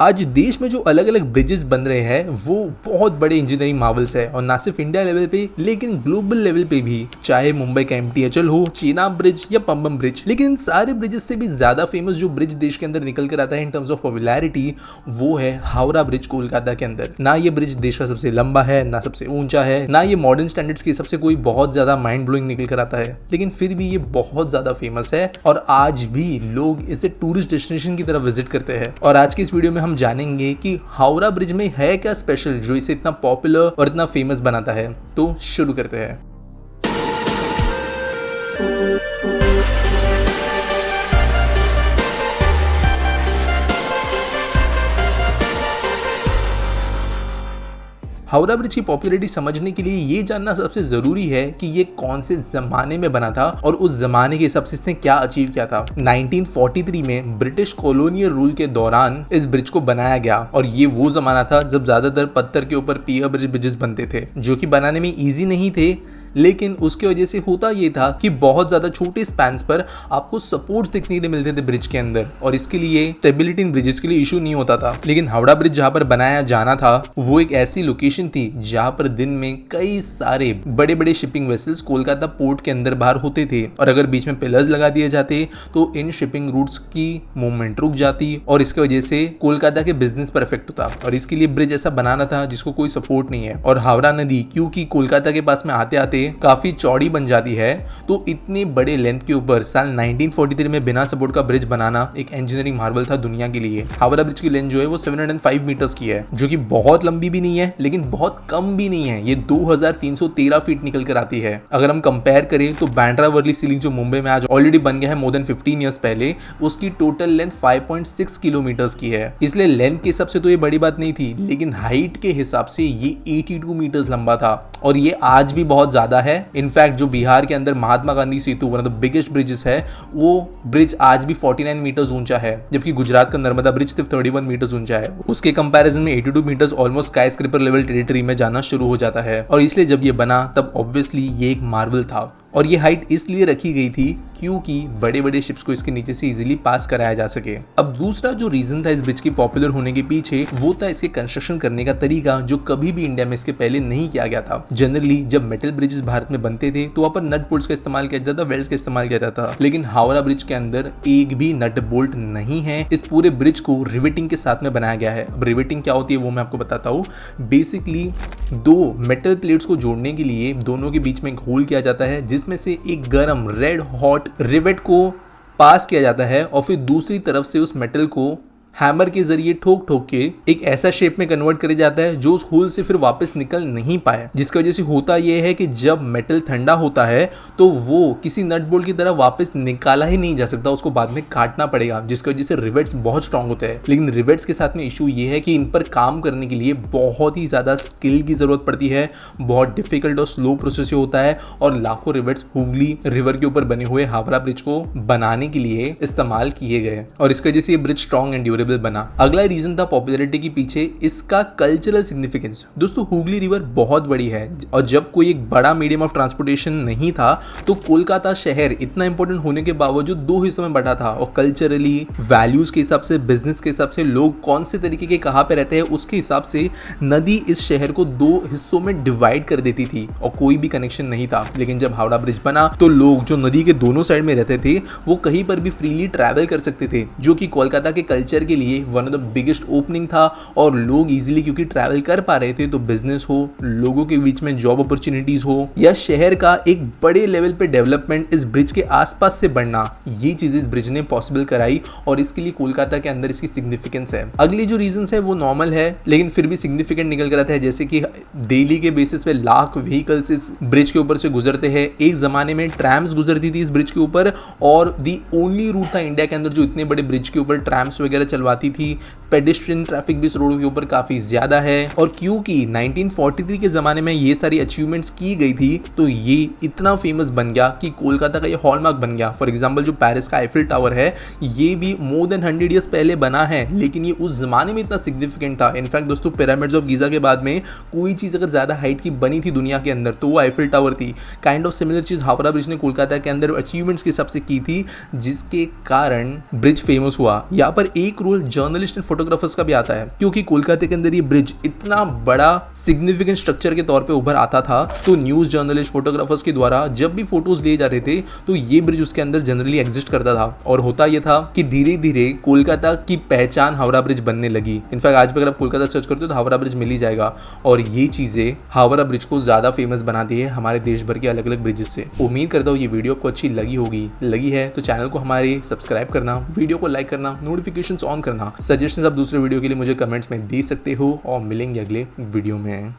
आज देश में जो अलग अलग ब्रिजेस बन रहे हैं वो बहुत बड़े इंजीनियरिंग मार्वल्स है और ना सिर्फ इंडिया लेवल पे लेकिन ग्लोबल लेवल पे भी, चाहे मुंबई का MTHL हो, चेनाब ब्रिज या पंबम ब्रिज। लेकिन इन सारे ब्रिजेस से भी ज्यादा फेमस जो ब्रिज देश के अंदर निकल कर आता है इन टर्म्स ऑफ पॉपुलैरिटी वो है हावड़ा ब्रिज कोलकाता के अंदर। ना ये ब्रिज देश का सबसे लंबा है, ना सबसे ऊंचा है, ना ये मॉडर्न स्टैंडर्ड्स के हिसाब से कोई बहुत ज्यादा माइंड ब्लोइंग निकल कर आता है, लेकिन फिर भी ये बहुत ज्यादा फेमस है और आज भी लोग इसे टूरिस्ट डेस्टिनेशन की तरफ विजिट करते हैं। और आज की इस वीडियो में हम जानेंगे कि हावड़ा ब्रिज में है क्या स्पेशल जो इसे इतना पॉपुलर और इतना फेमस बनाता है। तो शुरू करते हैं। हावड़ा ब्रिज की पॉपुलैरिटी समझने के लिए ये जानना सबसे जरूरी है कि ये कौन से जमाने में बना था और उस जमाने के हिसाब से इसने क्या अचीव किया था। 1943 में ब्रिटिश कॉलोनियल रूल के दौरान इस ब्रिज को बनाया गया और ये वो जमाना था जब ज्यादातर पत्थर के ऊपर पियर ब्रिजेस बनते थे जो कि बनाने में इजी नहीं थे, लेकिन उसके वजह से होता ये था कि बहुत ज्यादा छोटे स्पैन्स पर आपको सपोर्ट्स देखने के लिए मिलते थे ब्रिज के अंदर और इसके लिए स्टेबिलिटी इन ब्रिजेस के लिए इशू नहीं होता था। लेकिन हावड़ा ब्रिज जहां पर बनाया जाना था वो एक ऐसी लोकेशन थी जहां पर दिन में कई सारे बड़े बड़े शिपिंग वेसल्स कोलकाता पोर्ट के अंदर बाहर होते थे और अगर बीच में पिलर्स लगा दिए जाते तो इन शिपिंग रूट्स की मूवमेंट रुक जाती और इसकी वजह से कोलकाता के बिजनेस पर इफेक्ट होता और इसके लिए ब्रिज ऐसा बनाना था जिसको कोई सपोर्ट नहीं है। और हावड़ा नदी क्योंकि कोलकाता के पास में आते आते काफी चौड़ी बन जाती है तो इतने बड़े लेंथ के ऊपर साल 1943 में बिना सपोर्ट का ब्रिज बनाना एक इंजीनियरिंग मार्वल था दुनिया के लिए। हावड़ा ब्रिज की लेंथ जो है वो 705 मीटर्स की है जो कि बहुत लंबी भी नहीं है लेकिन बहुत कम भी नहीं है। ये 2313 फीट निकल कर आती है। अगर हम कंपेयर करें तो बांद्रा वर्ली सीलिंग जो मुंबई में आज ऑलरेडी बन गया है मोर देन 15 ईयर्स पहले, उसकी टोटल लेंथ 5.6 किलोमीटर्स की है। इसलिए लेंथ के हिसाब से तो ये बड़ी बात नहीं थी, लेकिन हाइट के हिसाब से ये 82 मीटर्स लंबा था और ये आज भी बहुत ज्यादा है। इनफैक्ट जो बिहार के अंदर Mahatma Gandhi Setu one of the biggest bridges है वो ब्रिज आज भी 49 मीटर्स ऊंचा है, जबकि गुजरात का नर्मदा ब्रिज सिर्फ 31 मीटर्स ऊंचा है। उसके कंपैरिजन में 82 meters almost skyscraper level territory में जाना शुरू हो जाता है और इसलिए जब ये बना तब ऑब्वियसली ये एक मार्वल था। और ये हाइट इसलिए रखी गई थी क्योंकि बड़े बड़े शिप्स को इसके नीचे से इजीली पास कराया जा सके। अब दूसरा जो रीजन था इस ब्रिज के पॉपुलर होने के पीछे वो था इसके कंस्ट्रक्शन करने का तरीका जो कभी भी इंडिया में इसके पहले नहीं किया गया था। जनरली जब मेटल ब्रिजेस भारत में बनते थे तो वहां पर नट बोल्ट्स का इस्तेमाल किया जाता था, वेल्ड्स का इस्तेमाल किया जाता था, लेकिन हावड़ा ब्रिज के अंदर एक भी नट बोल्ट नहीं है। इस पूरे ब्रिज को रिवेटिंग के साथ में बनाया गया है। अब रिवेटिंग क्या होती है वो मैं आपको बताता हूँ। बेसिकली दो मेटल प्लेट्स को जोड़ने के लिए दोनों के बीच में एक होल किया जाता है जिसमें से एक गरम रेड हॉट रिवेट को पास किया जाता है और फिर दूसरी तरफ से उस मेटल को हैमर के जरिए ठोक ठोक के एक ऐसा शेप में कन्वर्ट कर जाता है जो उस होल से फिर वापस निकल नहीं पाए, जिसकी वजह से होता यह है कि जब मेटल ठंडा होता है तो वो किसी नट बोल्ट की तरह वापस निकाला ही नहीं जा सकता, उसको बाद में काटना पड़ेगा, जिसकी वजह से रिवेट्स बहुत स्ट्रांग होते हैं। लेकिन रिवेट्स के साथ में इशू ये है कि इन पर काम करने के लिए बहुत ही ज्यादा स्किल की जरूरत पड़ती है, बहुत डिफिकल्ट और स्लो प्रोसेस होता है और लाखों रिवेट्स हुगली रिवर के ऊपर बने हुए हावड़ा ब्रिज को बनाने के लिए इस्तेमाल किए गए और इसकी वजह से ये ब्रिज स्ट्रॉन्ग एंड ड्यूरेबल बना। अगला रीजन था पॉपुलैरिटी के पीछे इसका कल्चरल सिग्निफिकेंस। दोस्तों हुगली रिवर बहुत बड़ी है और जब कोई एक बड़ा मीडियम ऑफ ट्रांसपोर्टेशन नहीं था तो कोलकाता शहर इतना इंपॉर्टेंट होने के बावजूद दो हिस्सों में बटा था और कल्चरली वैल्यूज के हिसाब से, बिजनेस के हिसाब से, लोग कौन से तरीके के कहां पे रहते हैं उसके हिसाब से नदी इस शहर को दो हिस्सों में डिवाइड कर देती थी और कोई भी कनेक्शन नहीं था। लेकिन जब हावड़ा ब्रिज बना तो लोग जो नदी के दोनों साइड में रहते थे वो कहीं पर भी फ्रीली ट्रैवल कर सकते थे, जो कि कोलकाता के कल्चर के लिए one of the biggest opening था और लोग इजीली क्योंकि ट्रैवल कर पा रहे थे तो बिजनेस हो, लोगों के बीच में जॉब अपॉर्चुनिटीज हो या शहर का एक बड़े लेवल पे डेवलपमेंट इस ब्रिज के आसपास से बढ़ना, ये चीजें इस ब्रिज ने पॉसिबल कराई और इसके लिए कोलकाता के अंदर इसकी सिग्निफिकेंस है। अगली जो रीजंस है वो नॉर्मल है लेकिन फिर भी सिग्निफिकेंट निकल कर आता है, जैसे कि डेली के बेसिस पे लाख व्हीकल्स इस ब्रिज के ऊपर से गुजरते हैं। एक जमाने में ट्रैम्स गुजरती थी इस ब्रिज के ऊपर और दी ओनली रूट था इंडिया के अंदर जो इतने बड़े ब्रिज के ऊपर ट्रैम्स वगैरह चलवाती थी। पेडेस्ट्रियन ट्रैफिक भी इस रोड के ऊपर काफी ज्यादा है और क्योंकि 1943 के जमाने में ये सारी अचीवमेंट्स की गई थी तो ये इतना फेमस बन गया कि कोलकाता का ये हॉलमार्क बन गया। फॉर एग्जांपल जो पेरिस का आईफिल टावर है ये भी मोर देन 100 ईयर्स पहले बना है लेकिन ये उस जमाने में इतना सिग्निफिकेंट था। इनफैक्ट दोस्तों पिरामिड्स ऑफ गीजा के बाद में कोई चीज अगर ज्यादा हाइट की बनी थी दुनिया के अंदर तो वो आईफिल टावर थी। काइंड ऑफ सिमिलर चीज हावड़ा ब्रिज ने कोलकाता के अंदर अचीवमेंट्स के हिसाब से की थी जिसके कारण ब्रिज फेमस हुआ। यहाँ पर एक rule role journalist and photographers का भी आता है, क्योंकि कोलकाता के अंदर ये ब्रिज इतना बड़ा सिग्निफिकेंट स्ट्रक्चर के तौर पे उभर आता था, तो न्यूज जर्नलिस्ट फोटोग्राफर्स के द्वारा जब भी फोटोज लिए जा रहे थे तो ये ब्रिज उसके अंदर जनरली एग्जिस्ट करता था। और होता यह था कि धीरे धीरे कोलकाता की पहचान हावड़ा ब्रिज बनने लगी। इनफैक्ट आज भी अगर आप कोलकाता सर्च करते हो तो हावड़ा ब्रिज मिल ही जाएगा, और ये चीजें हावड़ा ब्रिज को ज्यादा फेमस बनाती है हमारे देश भर के अलग अलग ब्रिजेस से। उम्मीद करता हूँ ये वीडियो आपको अच्छी लगी है तो चैनल को हमारे सब्सक्राइब करना, वीडियो को लाइक करना, नोटिफिकेशंस ऑन करना। सजेशंस आप दूसरे वीडियो के लिए मुझे कमेंट्स में दे सकते हो, और मिलेंगे अगले वीडियो में।